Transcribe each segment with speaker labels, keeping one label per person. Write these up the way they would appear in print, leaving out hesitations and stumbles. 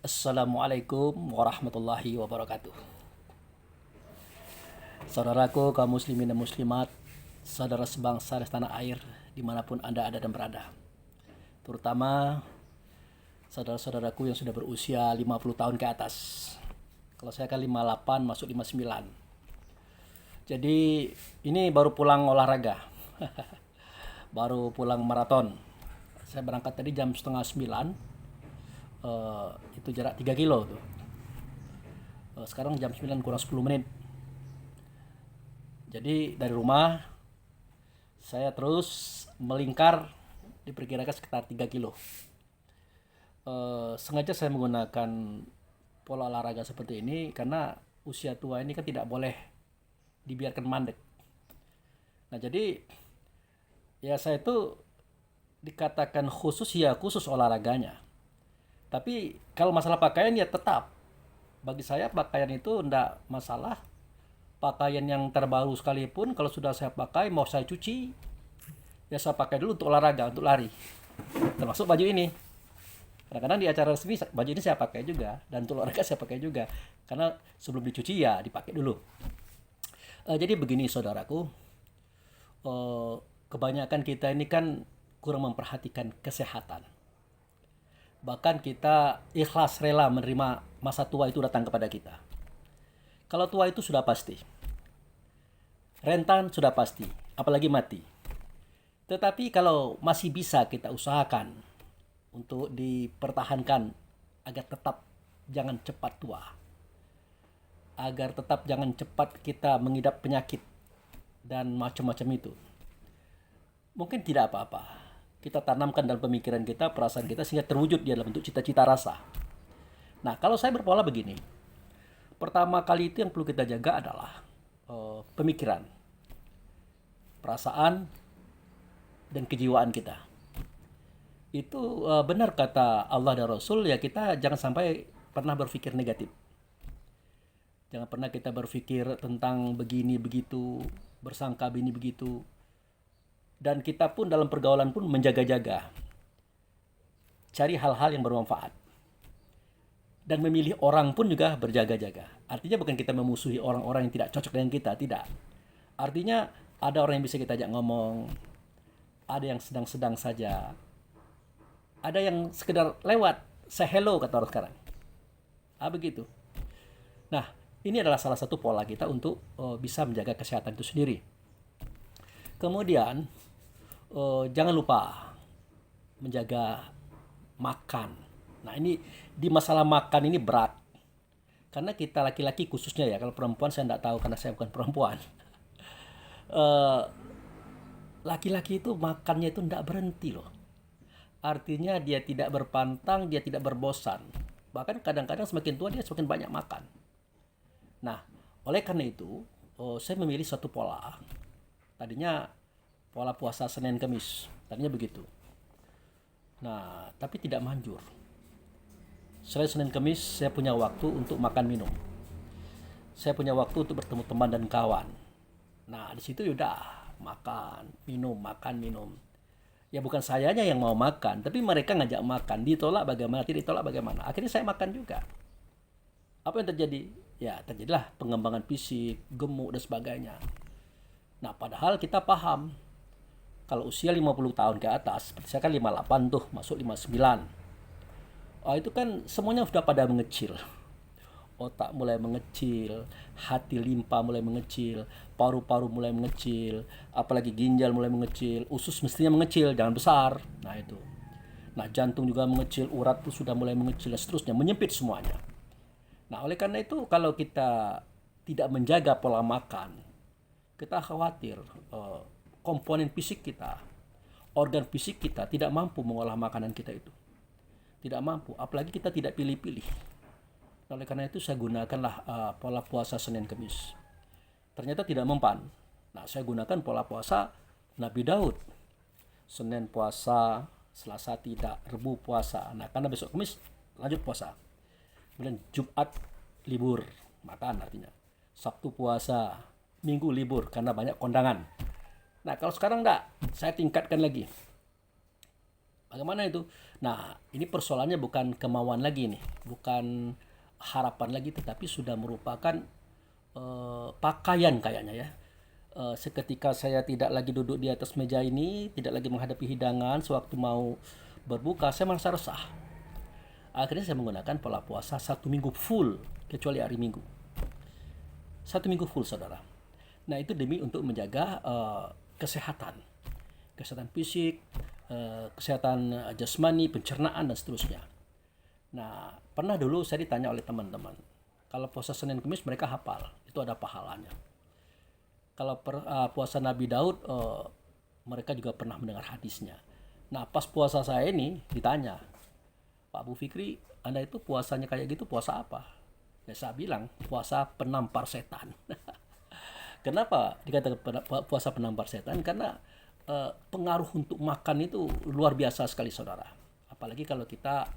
Speaker 1: Assalamualaikum warahmatullahi wabarakatuh. Saudaraku kaum muslimin dan muslimat, saudara sebangsa dan tanah air dimanapun Anda ada dan berada. Terutama saudara-saudaraku yang sudah berusia 50 tahun ke atas. Kalau saya kan 58 masuk 59. Jadi ini baru pulang olahraga. Baru pulang maraton. Saya berangkat tadi jam setengah 9. Itu jarak 3 kilo tuh. Sekarang jam 9 kurang 10 menit. Jadi dari rumah saya terus melingkar diperkirakan sekitar 3 kilo. Sengaja saya menggunakan pola olahraga seperti ini karena usia tua ini kan tidak boleh dibiarkan mandek. Nah jadi ya saya itu dikatakan khusus ya khusus olahraganya. Tapi kalau masalah pakaian ya tetap. Bagi saya pakaian itu enggak masalah. Pakaian yang terbaru sekalipun kalau sudah saya pakai mau saya cuci ya saya pakai dulu untuk olahraga, untuk lari. Termasuk baju ini. Kadang-kadang di acara resmi baju ini saya pakai juga dan untuk olahraga saya pakai juga. Karena sebelum dicuci ya dipakai dulu. Jadi begini saudaraku, kebanyakan kita ini kan kurang memperhatikan kesehatan. Bahkan kita ikhlas rela menerima masa tua itu datang kepada kita. Kalau tua itu sudah pasti. Rentan sudah pasti, apalagi mati. Tetapi kalau masih bisa kita usahakan untuk dipertahankan agar tetap jangan cepat tua. Agar tetap jangan cepat kita mengidap penyakit dan macam-macam itu. Mungkin tidak apa-apa. Kita tanamkan dalam pemikiran kita, perasaan kita sehingga terwujud di dalam bentuk cita-cita rasa. Nah, kalau saya berpola begini. Pertama kali itu yang perlu kita jaga adalah pemikiran, perasaan, dan kejiwaan kita. Itu benar kata Allah dan Rasul ya kita jangan sampai pernah berpikir negatif. Jangan pernah kita berpikir tentang begini begitu, bersangka begini begitu. Dan kita pun dalam pergaulan pun menjaga-jaga. Cari hal-hal yang bermanfaat. Dan memilih orang pun juga berjaga-jaga. Artinya bukan kita memusuhi orang-orang yang tidak cocok dengan kita, tidak. Artinya ada orang yang bisa kita ajak ngomong, ada yang sedang-sedang saja, ada yang sekedar lewat, say hello kata orang sekarang. Begitu. Nah, ini adalah salah satu pola kita untuk bisa menjaga kesehatan itu sendiri. Kemudian, jangan lupa menjaga makan. Nah, ini di masalah makan ini berat. Karena kita laki-laki khususnya ya, kalau perempuan saya tidak tahu karena saya bukan perempuan. Laki-laki itu makannya itu tidak berhenti loh. Artinya dia tidak berpantang, dia tidak berbosan. Bahkan kadang-kadang semakin tua dia semakin banyak makan. Nah, oleh karena itu, saya memilih satu pola. Tadinya pola puasa Senin Kamis. Tadinya begitu. Nah, tapi tidak manjur. Selain Senin Kamis, saya punya waktu untuk makan minum. Saya punya waktu untuk bertemu teman dan kawan. Nah, di situ udah makan, minum. Ya bukan sayanya yang mau makan, tapi mereka ngajak makan. Ditolak bagaimana, tidak ditolak bagaimana. Akhirnya saya makan juga. Apa yang terjadi? Ya, terjadilah pengembangan fisik, gemuk dan sebagainya. Nah, padahal kita paham kalau usia 50 tahun ke atas, seperti saya kan 58 tuh, masuk 59. Itu kan semuanya sudah pada mengecil. Otak mulai mengecil, hati limpa mulai mengecil, paru-paru mulai mengecil, apalagi ginjal mulai mengecil, usus mestinya mengecil, jangan besar. Nah, itu. Nah, jantung juga mengecil, urat pun sudah mulai mengecil dan seterusnya, menyempit semuanya. Nah, oleh karena itu kalau kita tidak menjaga pola makan, kita khawatir komponen fisik kita, organ fisik kita tidak mampu mengolah makanan kita itu. Tidak mampu, apalagi kita tidak pilih-pilih. Oleh karena itu saya gunakanlah pola puasa Senin Kamis. Ternyata tidak mempan. Nah, saya gunakan pola puasa Nabi Daud. Senin puasa, Selasa tidak, Rebu puasa. Nah, karena besok Kamis lanjut puasa. Kemudian Jumat libur, makan artinya. Sabtu puasa, Minggu libur karena banyak kondangan. Nah, kalau sekarang enggak, saya tingkatkan lagi. Bagaimana itu? Nah, ini persoalannya bukan kemauan lagi nih, bukan harapan lagi, tetapi sudah merupakan pakaian kayaknya ya. Seketika saya tidak lagi duduk di atas meja ini, tidak lagi menghadapi hidangan, sewaktu mau berbuka, saya merasa resah. Akhirnya saya menggunakan pola puasa 1 minggu full, kecuali hari Minggu. 1 minggu full, saudara. Nah, itu demi untuk menjaga kesehatan. Kesehatan fisik, kesehatan jasmani, pencernaan, dan seterusnya. Nah, pernah dulu saya ditanya oleh teman-teman, kalau puasa Senin Kamis mereka hafal, itu ada pahalanya. Kalau puasa Nabi Daud, mereka juga pernah mendengar hadisnya. Nah, pas puasa saya ini ditanya, Pak Bu Fikri, Anda itu puasanya kayak gitu, puasa apa? Ya, saya bilang, puasa penampar setan. Kenapa dikatakan puasa penampar setan? Karena pengaruh untuk makan itu luar biasa sekali, saudara. Apalagi kalau kita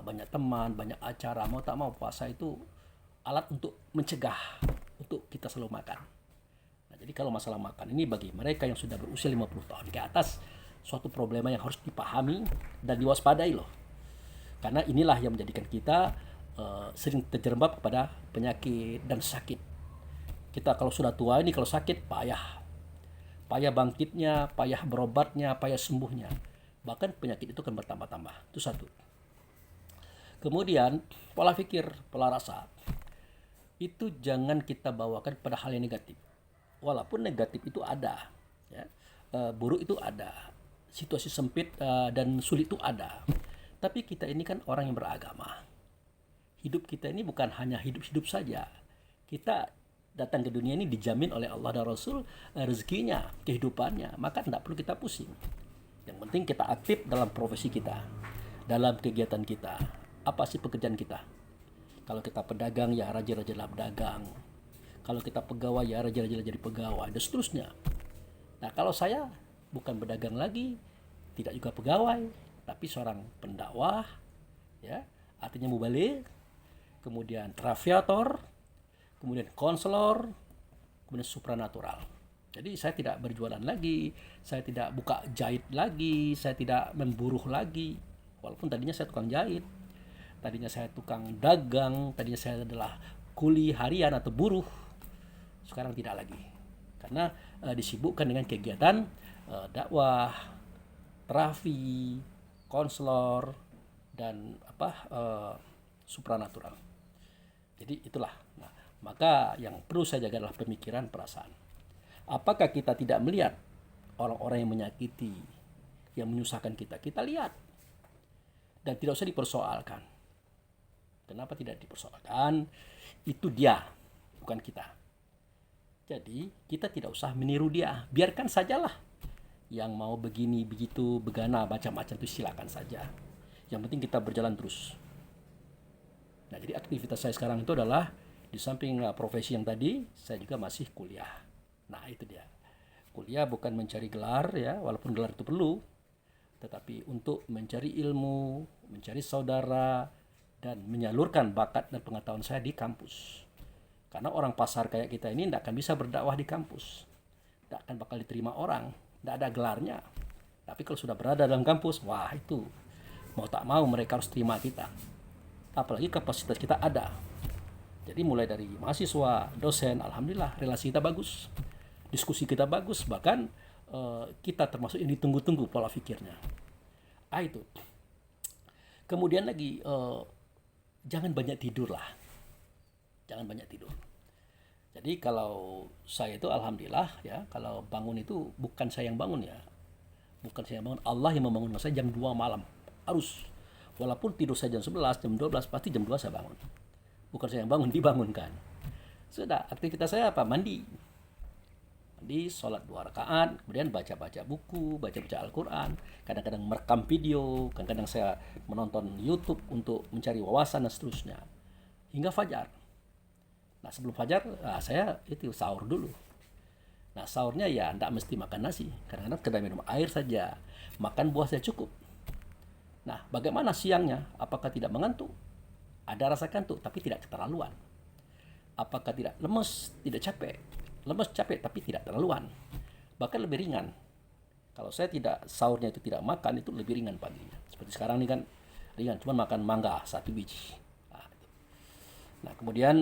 Speaker 1: banyak teman, banyak acara, mau tak mau puasa itu alat untuk mencegah, untuk kita selalu makan. Nah, jadi kalau masalah makan ini bagi mereka yang sudah berusia 50 tahun ke atas, suatu problema yang harus dipahami dan diwaspadai loh. Karena inilah yang menjadikan kita sering terjerembab kepada penyakit dan sakit. Kita kalau sudah tua ini kalau sakit payah. Payah bangkitnya, payah berobatnya, payah sembuhnya. Bahkan penyakit itu akan bertambah-tambah. Itu satu. Kemudian pola pikir, pola rasa. Itu jangan kita bawakan pada hal yang negatif. Walaupun negatif itu ada, ya. Buruk itu ada. Situasi sempit dan sulit itu ada. Tapi kita ini kan orang yang beragama. Hidup kita ini bukan hanya hidup-hidup saja. Kita datang ke dunia ini dijamin oleh Allah dan Rasul rezekinya, kehidupannya. Maka tidak perlu kita pusing. Yang penting kita aktif dalam profesi kita, dalam kegiatan kita. Apa sih pekerjaan kita? Kalau kita pedagang, ya rajin-rajinlah berdagang. Kalau kita pegawai, ya rajin-rajinlah jadi pegawai, dan seterusnya. Nah, kalau saya bukan pedagang lagi, tidak juga pegawai, tapi seorang pendakwah, ya, artinya mubalik, kemudian traviator, kemudian konselor, kemudian supranatural. Jadi saya tidak berjualan lagi, saya tidak buka jahit lagi, saya tidak memburuh lagi. Walaupun tadinya saya tukang jahit, tadinya saya tukang dagang, tadinya saya adalah kuli harian atau buruh. Sekarang tidak lagi. Karena disibukkan dengan kegiatan dakwah, terapi, konselor, dan supranatural. Jadi itulah. Nah, maka yang perlu saya jaga adalah pemikiran, perasaan. Apakah kita tidak melihat orang-orang yang menyakiti, yang menyusahkan kita? Kita lihat. Dan tidak usah dipersoalkan. Kenapa tidak dipersoalkan? Itu dia, bukan kita. Jadi kita tidak usah meniru dia. Biarkan sajalah. Yang mau begini, begitu, begana, macam-macam itu silakan saja. Yang penting kita berjalan terus. Nah, jadi aktivitas saya sekarang itu adalah di samping profesi yang tadi, saya juga masih kuliah. Nah, itu dia. Kuliah bukan mencari gelar ya, walaupun gelar itu perlu, tetapi untuk mencari ilmu, mencari saudara, dan menyalurkan bakat dan pengetahuan saya di kampus. Karena orang pasar kayak kita ini tidak akan bisa berdakwah di kampus. Tidak akan bakal diterima orang, tidak ada gelarnya. Tapi kalau sudah berada dalam kampus, wah itu mau tak mau mereka harus terima kita. Apalagi kapasitas kita ada. Jadi mulai dari mahasiswa, dosen, alhamdulillah relasi kita bagus, diskusi kita bagus, bahkan kita termasuk yang ditunggu-tunggu pola pikirnya. Itu. Kemudian lagi jangan banyak tidur lah, jangan banyak tidur. Jadi kalau saya itu alhamdulillah ya, kalau bangun itu bukan saya yang bangun ya, bukan saya yang bangun, Allah yang membangun saya jam 2 malam harus. Walaupun tidur saya jam 11, jam 12, pasti jam 2 saya bangun. Bukan saya yang bangun, dibangunkan. Sudah, aktivitas saya apa? Mandi, sholat 2 rakaat, kemudian baca-baca buku, baca-baca Al-Quran, kadang-kadang merekam video, kadang-kadang saya menonton YouTube untuk mencari wawasan dan seterusnya. Hingga fajar. Nah, sebelum fajar, saya itu sahur dulu. Nah, sahurnya ya tidak mesti makan nasi. Kadang-kadang sekedar minum air saja. Makan buah saya cukup. Nah, bagaimana siangnya? Apakah tidak mengantuk? Ada rasa kantuk, tapi tidak keterlaluan. Apakah tidak lemes? Tidak capek. Lemes, capek, tapi tidak terlaluan. Bahkan lebih ringan. Kalau saya tidak sahurnya itu tidak makan, itu lebih ringan paginya. Seperti sekarang ini kan ringan, cuma makan mangga 1 biji. Nah, nah kemudian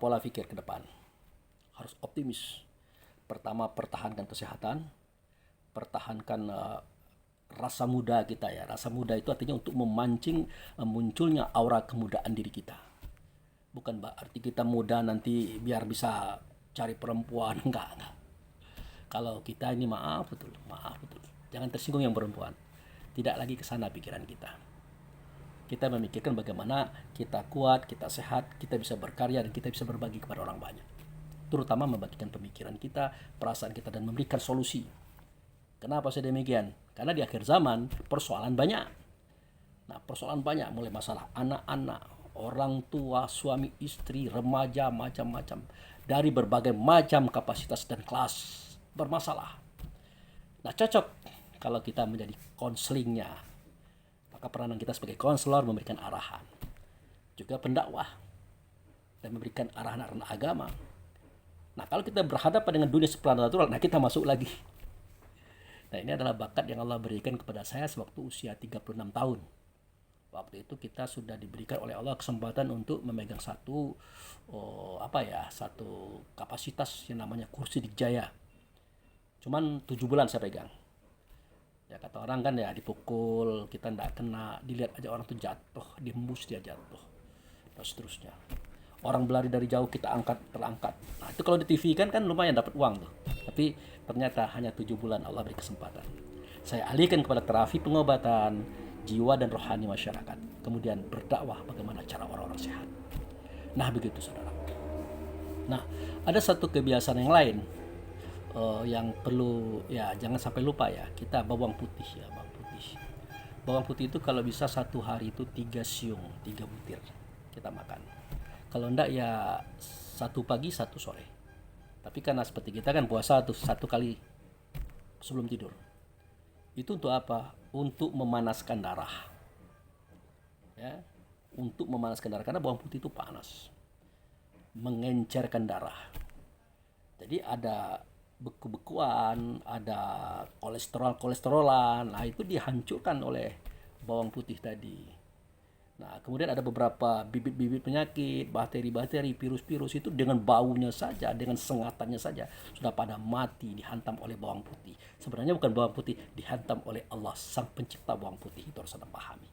Speaker 1: pola pikir ke depan harus optimis. Pertama, pertahankan kesehatan, pertahankan rasa muda kita ya. Rasa muda itu artinya untuk memancing munculnya aura kemudaan diri kita. Bukan berarti kita muda nanti biar bisa cari perempuan, enggak. Kalau kita ini maaf betul. Jangan tersinggung yang perempuan. Tidak lagi ke sana pikiran kita. Kita memikirkan bagaimana kita kuat, kita sehat, kita bisa berkarya dan kita bisa berbagi kepada orang banyak. Terutama membagikan pemikiran kita, perasaan kita dan memberikan solusi. Kenapa saya demikian? Karena di akhir zaman persoalan banyak. Nah, persoalan banyak mulai masalah anak-anak, orang tua, suami, istri, remaja, macam-macam. Dari berbagai macam kapasitas dan kelas bermasalah. Nah, cocok kalau kita menjadi konselingnya. Maka peranan kita sebagai konselor memberikan arahan. Juga pendakwah dan memberikan arahan-arahan agama. Nah, kalau kita berhadapan dengan dunia supranatural, nah kita masuk lagi. Nah, ini adalah bakat yang Allah berikan kepada saya sewaktu usia 36 tahun. Waktu itu kita sudah diberikan oleh Allah kesempatan untuk memegang satu kapasitas yang namanya kursi Dijaya. Cuman 7 bulan saya pegang. Ya kata orang kan ya dipukul, kita tidak kena, dilihat aja orang tuh jatuh, dihembus dia jatuh. Dan seterusnya. Orang berlari dari jauh kita terangkat. Nah itu kalau di TV kan lumayan dapat uang tuh. Tapi ternyata hanya 7 bulan Allah beri kesempatan. Saya alihkan kepada terapi pengobatan jiwa dan rohani masyarakat. Kemudian berdakwah bagaimana cara orang-orang sehat. Nah begitu saudara. Nah ada satu kebiasaan yang lain yang perlu ya jangan sampai lupa ya, kita bawang putih ya, bawang putih itu kalau bisa satu hari itu 3 siung 3 butir kita makan. Kalau enggak ya 1 pagi 1 sore. Tapi karena seperti kita kan puasa tuh 1 kali sebelum tidur. Itu untuk apa? Untuk memanaskan darah ya, untuk memanaskan darah karena bawang putih itu panas, mengencerkan darah. Jadi ada beku-bekuan, ada kolesterolan, nah itu dihancurkan oleh bawang putih tadi. Nah, kemudian ada beberapa bibit-bibit penyakit, bakteri-bakteri, virus-virus itu dengan baunya saja, dengan sengatannya saja sudah pada mati dihantam oleh bawang putih. Sebenarnya bukan bawang putih, dihantam oleh Allah sang pencipta bawang putih, itu harus Anda pahami.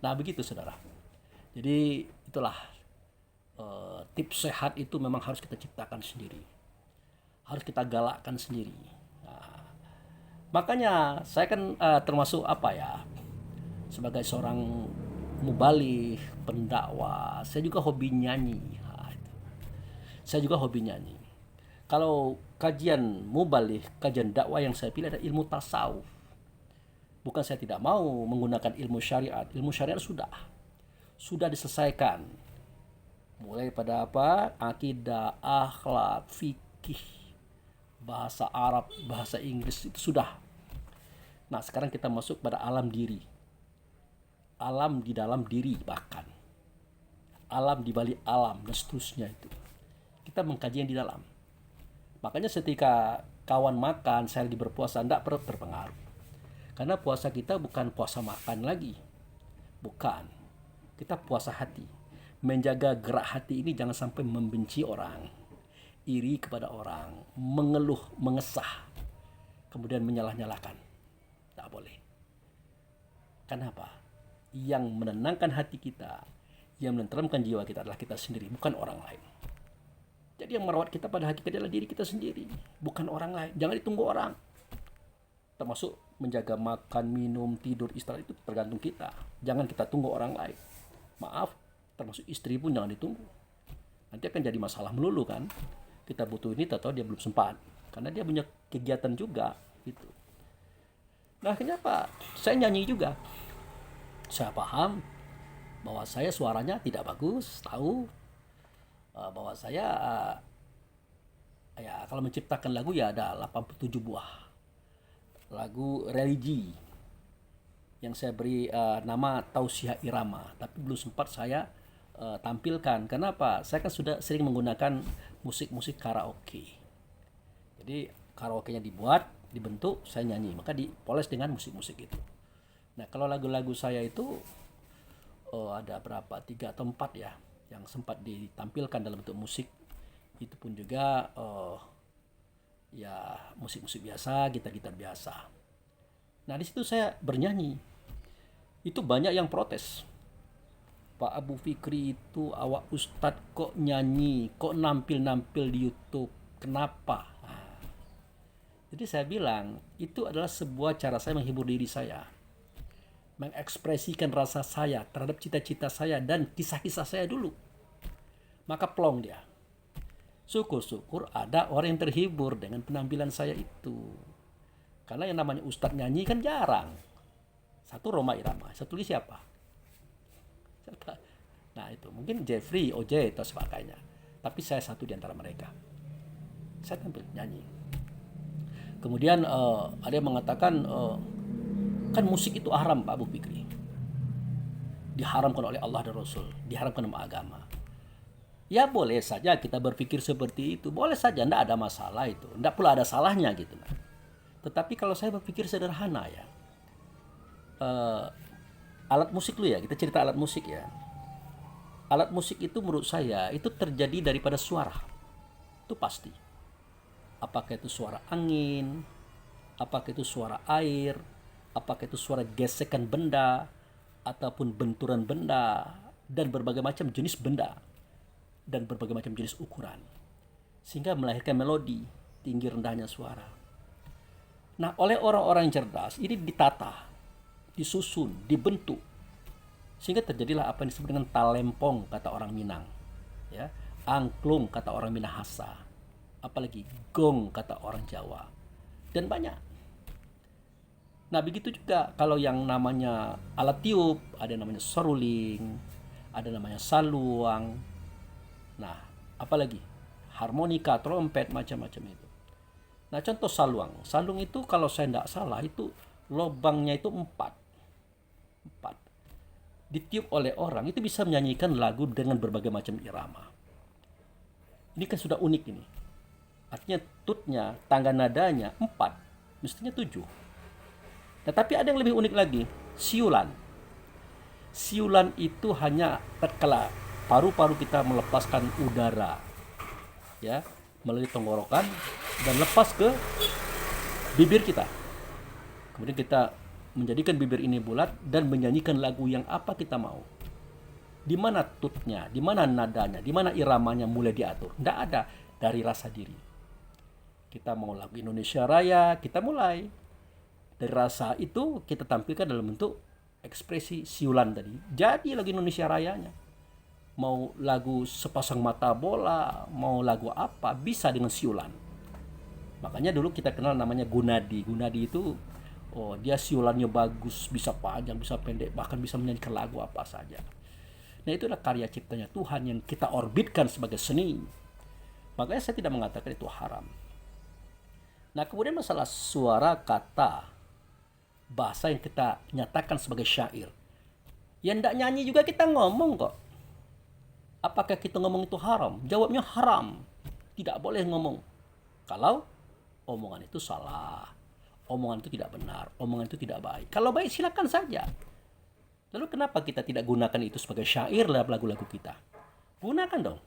Speaker 1: Nah, begitu saudara. Jadi itulah tips sehat itu memang harus kita ciptakan sendiri. Harus kita galakkan sendiri. Nah, makanya saya kan termasuk sebagai seorang mubaligh, pendakwah, saya juga hobi nyanyi. Nah, saya juga hobi nyanyi. Kalau kajian mubaligh, kajian dakwah yang saya pilih adalah ilmu tasawuf. Bukan saya tidak mau menggunakan ilmu syariat. Ilmu syariat sudah diselesaikan. Mulai pada akidah, akhlak, fikih, bahasa Arab, bahasa Inggris itu sudah. Nah, sekarang kita masuk pada alam diri. Alam di dalam diri bahkan. Alam di balik alam dan seterusnya itu. Kita mengkaji yang di dalam. Makanya ketika kawan makan, saya lagi berpuasa, tidak perlu terpengaruh. Karena puasa kita bukan puasa makan lagi. Bukan. Kita puasa hati. Menjaga gerak hati ini jangan sampai membenci orang, iri kepada orang, mengeluh, mengesah, kemudian menyalah-nyalahkan. Tak boleh. Kenapa? Yang menenangkan hati kita, yang menenteramkan jiwa kita adalah kita sendiri, bukan orang lain. Jadi yang merawat kita pada hakikatnya adalah diri kita sendiri, bukan orang lain. Jangan ditunggu orang. Termasuk menjaga makan, minum, tidur, istirahat itu tergantung kita. Jangan kita tunggu orang lain. Maaf, termasuk istri pun jangan ditunggu. Nanti akan jadi masalah melulu kan. Kita butuh ini, atau dia belum sempat karena dia punya kegiatan juga gitu. Nah, kenapa saya nyanyi juga? Saya paham bahwa saya suaranya tidak bagus, tahu bahwa saya ya kalau menciptakan lagu ya ada 87 buah lagu religi yang saya beri nama Tausiah Irama, tapi belum sempat saya tampilkan. Kenapa? Saya kan sudah sering menggunakan musik-musik karaoke. Jadi karaoke-nya dibuat, dibentuk, saya nyanyi, maka dipoles dengan musik-musik itu. Nah, kalau lagu-lagu saya itu ada berapa? 3 atau 4 ya yang sempat ditampilkan dalam bentuk musik. Itu pun juga ya musik-musik biasa, gitar-gitar biasa. Nah, di situ saya bernyanyi. Itu banyak yang protes. Pak Abu Fikri itu awak ustadz kok nyanyi, kok nampil-nampil di YouTube, kenapa? Nah, jadi saya bilang, itu adalah sebuah cara saya menghibur diri saya. Mengekspresikan rasa saya terhadap cita-cita saya dan kisah-kisah saya dulu. Maka plong dia. Syukur-syukur ada orang yang terhibur dengan penampilan saya itu. Karena yang namanya ustadz nyanyi kan jarang. Satu Roma Irama, satu lagi siapa? Nah itu mungkin Jeffrey, OJ atau sebagainya. Tapi saya satu di antara mereka. Saya tampil nyanyi. Kemudian ada yang mengatakan kan musik itu haram Pak Abu Fikri. Diharamkan oleh Allah dan Rasul, diharamkan sama agama. Ya boleh saja kita berpikir seperti itu, boleh saja, tidak ada masalah itu, tidak pula ada salahnya gitu. Tetapi kalau saya berpikir sederhana ya, alat musik dulu ya, kita cerita alat musik ya. Alat musik itu menurut saya itu terjadi daripada suara, itu pasti. Apakah itu suara angin, apakah itu suara air, apakah itu suara gesekan benda, ataupun benturan benda, dan berbagai macam jenis benda, dan berbagai macam jenis ukuran, sehingga melahirkan melodi, tinggi rendahnya suara. Nah, oleh orang-orang yang cerdas, ini ditata, disusun, dibentuk, sehingga terjadilah apa yang disebut dengan talempong kata orang Minang, ya, angklung kata orang Minahasa, apalagi gong kata orang Jawa, dan banyak. Nah begitu juga kalau yang namanya alat tiup, ada yang namanya seruling, ada namanya saluang, nah apalagi harmonika, trompet, macam-macam itu. Nah contoh saluang, salung itu kalau saya tidak salah itu lubangnya itu 4. Ditiup oleh orang itu bisa menyanyikan lagu dengan berbagai macam irama. Ini kan sudah unik ini. Artinya tutnya, tangga nadanya 4, mestinya 7. Nah, tapi ada yang lebih unik lagi, siulan. Siulan itu hanya tatkala paru-paru kita melepaskan udara, ya, melalui tenggorokan dan lepas ke bibir kita. Kemudian kita menjadikan bibir ini bulat dan menyanyikan lagu yang apa kita mau. Di mana tutnya, di mana nadanya, di mana iramanya mulai diatur. Tidak ada, dari rasa diri. Kita mau lagu Indonesia Raya, kita mulai. Dari rasa itu kita tampilkan dalam bentuk ekspresi siulan tadi. Jadi lagu Indonesia Rayanya. Mau lagu Sepasang Mata Bola, mau lagu apa, bisa dengan siulan. Makanya dulu kita kenal namanya Gunadi. Gunadi itu dia siulannya bagus, bisa panjang, bisa pendek, bahkan bisa menyanyikan lagu apa saja. Nah itulah karya ciptanya Tuhan yang kita orbitkan sebagai seni. Makanya saya tidak mengatakan itu haram. Nah kemudian masalah suara, kata, bahasa yang kita nyatakan sebagai syair. Yang tidak nyanyi juga kita ngomong kok. Apakah kita ngomong itu haram? Jawabnya haram. Tidak boleh ngomong. Kalau omongan itu salah. Omongan itu tidak benar, omongan itu tidak baik. Kalau baik silakan saja. Lalu kenapa kita tidak gunakan itu sebagai syair dalam lagu-lagu kita? Gunakan dong.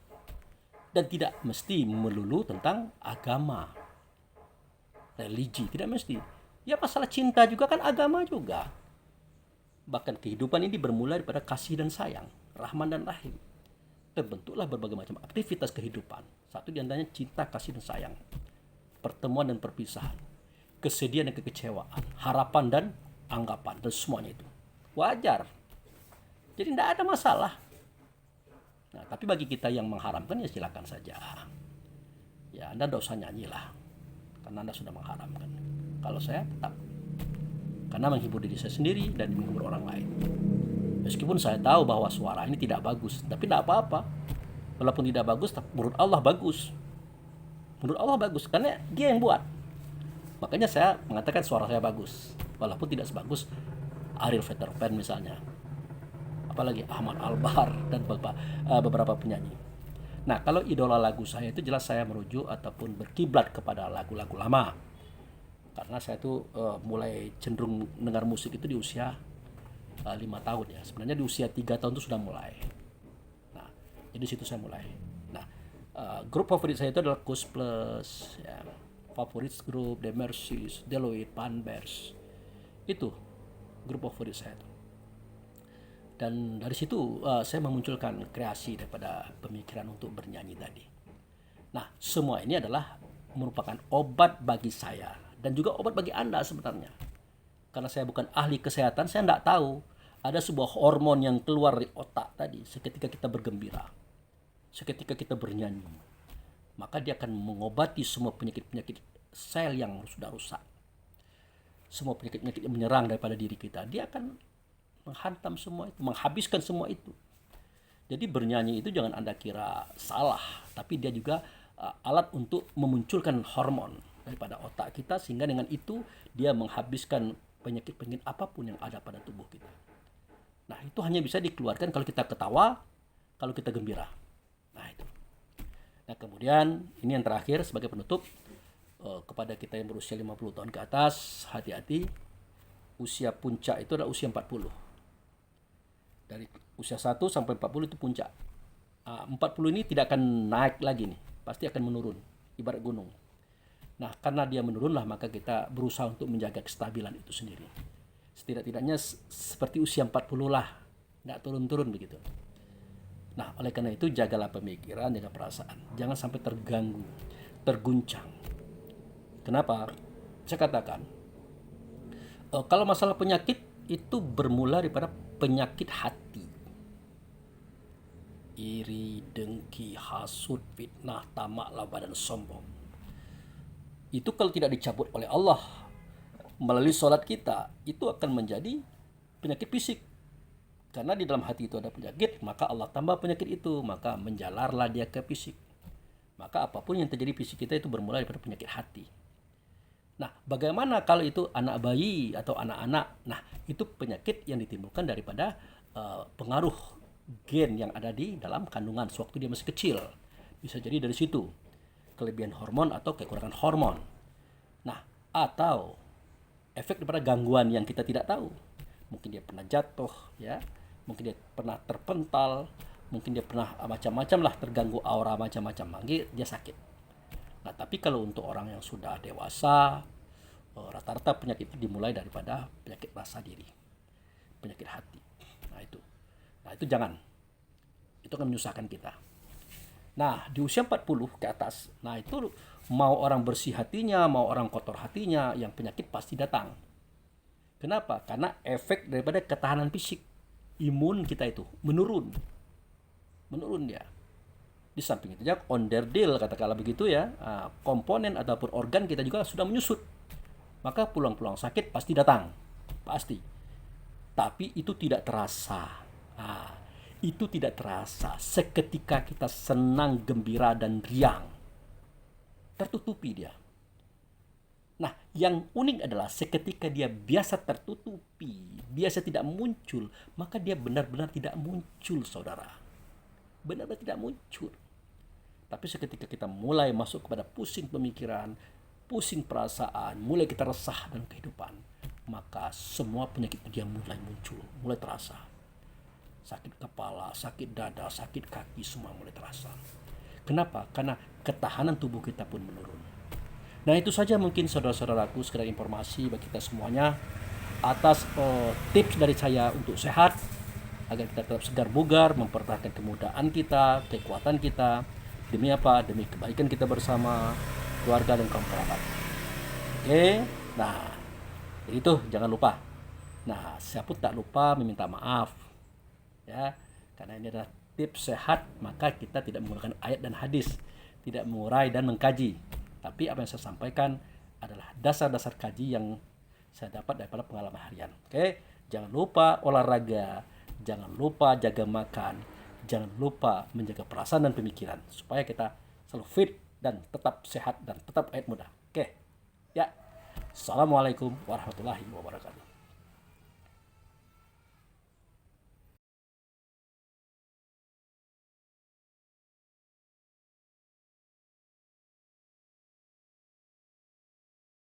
Speaker 1: Dan tidak mesti melulu tentang agama, religi, tidak mesti. Ya masalah cinta juga kan agama juga. Bahkan kehidupan ini bermula daripada kasih dan sayang, Rahman dan Rahim. Terbentuklah berbagai macam aktivitas kehidupan. Satu di antaranya cinta, kasih dan sayang. Pertemuan dan perpisahan. Kesedihan dan kekecewaan, harapan dan anggapan, dan semuanya itu wajar. Jadi tidak ada masalah. Nah, tapi bagi kita yang mengharamkan ya silakan saja. Ya Anda tidak usah nyanyilah, karena Anda sudah mengharamkan. Kalau saya tetap, karena menghibur diri saya sendiri dan menghibur orang lain. Meskipun saya tahu bahwa suara ini tidak bagus, tapi tidak apa-apa. Walaupun tidak bagus, menurut Allah bagus. Menurut Allah bagus, karena Dia yang buat. Makanya saya mengatakan suara saya bagus, walaupun tidak sebagus Ariel Veterpen misalnya, apalagi Ahmad Albar dan beberapa penyanyi. Nah, kalau idola lagu saya itu jelas saya merujuk ataupun berkiblat kepada lagu-lagu lama. Karena saya tuh mulai cenderung dengar musik itu di usia 5 tahun ya. Sebenarnya di usia 3 tahun itu sudah mulai. Nah, jadi situ saya mulai. Nah, grup favorit saya itu adalah Koes Plus, ya. Favorit grup The Mercies, Deloitte, Panbers. Itu grup favorit saya tuh. Dan dari situ saya memunculkan kreasi daripada pemikiran untuk bernyanyi tadi. Nah, semua ini adalah merupakan obat bagi saya dan juga obat bagi Anda sebenarnya. Karena saya bukan ahli kesehatan, saya tidak tahu ada sebuah hormon yang keluar dari otak tadi seketika kita bergembira, seketika kita bernyanyi. Maka dia akan mengobati semua penyakit-penyakit sel yang sudah rusak. Semua penyakit-penyakit yang menyerang daripada diri kita, dia akan menghantam semua itu, menghabiskan semua itu. Jadi bernyanyi itu jangan Anda kira salah, tapi dia juga alat untuk memunculkan hormon daripada otak kita, sehingga dengan itu dia menghabiskan penyakit-penyakit apapun yang ada pada tubuh kita. Nah, itu hanya bisa dikeluarkan kalau kita ketawa, kalau kita gembira. Nah, itu. Nah, kemudian ini yang terakhir sebagai penutup, kepada kita yang berusia 50 tahun ke atas, hati-hati. Usia puncak itu adalah usia 40. Dari usia 1 sampai 40 itu puncak. 40 ini tidak akan naik lagi nih, pasti akan menurun, ibarat gunung. Nah, karena dia menurunlah, maka kita berusaha untuk menjaga kestabilan itu sendiri. Setidak-tidaknya seperti usia 40 lah, tidak turun-turun begitu. Nah, oleh karena itu jagalah pemikiran, jaga perasaan. Jangan sampai terganggu, terguncang. Kenapa? Saya katakan, kalau masalah penyakit itu bermula daripada penyakit hati. Iri, dengki, hasut, fitnah, tamak, laba, dan sombong. Itu kalau tidak dicabut oleh Allah melalui sholat kita, itu akan menjadi penyakit fisik. Karena di dalam hati itu ada penyakit, maka Allah tambah penyakit itu, maka menjalarlah dia ke fisik. Maka apapun yang terjadi fisik kita itu bermula daripada penyakit hati. Nah, bagaimana kalau itu anak bayi atau anak-anak? Nah, itu penyakit yang ditimbulkan daripada pengaruh gen yang ada di dalam kandungan sewaktu dia masih kecil. Bisa jadi dari situ, kelebihan hormon atau kekurangan hormon. Nah, atau efek daripada gangguan yang kita tidak tahu. Mungkin dia pernah jatuh, ya. Mungkin dia pernah terpental, mungkin dia pernah macam-macam lah, terganggu aura macam-macam, dia sakit. Nah, tapi kalau untuk orang yang sudah dewasa, rata-rata penyakit itu dimulai daripada penyakit rasa diri, penyakit hati. Nah itu jangan. Itu akan menyusahkan kita. Nah, di usia 40 ke atas, nah itu mau orang bersih hatinya, mau orang kotor hatinya, yang penyakit pasti datang. Kenapa? Karena efek daripada ketahanan fisik, imun kita itu menurun dia. Di samping itu juga onderdil, katakanlah begitu ya, komponen ataupun organ kita juga sudah menyusut. Maka peluang-peluang sakit pasti datang, pasti. Tapi itu tidak terasa. Itu tidak terasa seketika kita senang, gembira, dan riang. Tertutupi dia. Nah, yang unik adalah seketika dia biasa tertutupi, biasa tidak muncul, maka dia benar-benar tidak muncul, saudara. Benar-benar tidak muncul. Tapi seketika kita mulai masuk kepada pusing pemikiran, pusing perasaan, mulai kita resah dalam kehidupan, maka semua penyakit dia mulai muncul, mulai terasa. Sakit kepala, sakit dada, sakit kaki, semua mulai terasa. Kenapa? Karena ketahanan tubuh kita pun menurun. Nah, itu saja mungkin saudara-saudaraku, sekedar informasi bagi kita semuanya atas tips dari saya untuk sehat, agar kita tetap segar bugar, mempertahankan kemudahan kita, kekuatan kita. Demi apa? Demi kebaikan kita bersama, keluarga dan kaum kerabat. Oke, nah itu jangan lupa. Nah, saya pun tak lupa meminta maaf, ya, karena ini adalah tips sehat, maka kita tidak menggunakan ayat dan hadis, tidak mengurai dan mengkaji. Tapi apa yang saya sampaikan adalah dasar-dasar kaji yang saya dapat daripada pengalaman harian. Oke, jangan lupa olahraga, jangan lupa jaga makan, jangan lupa menjaga perasaan dan pemikiran supaya kita selalu fit dan tetap sehat dan tetap awet muda. Oke. Ya. Assalamualaikum warahmatullahi wabarakatuh.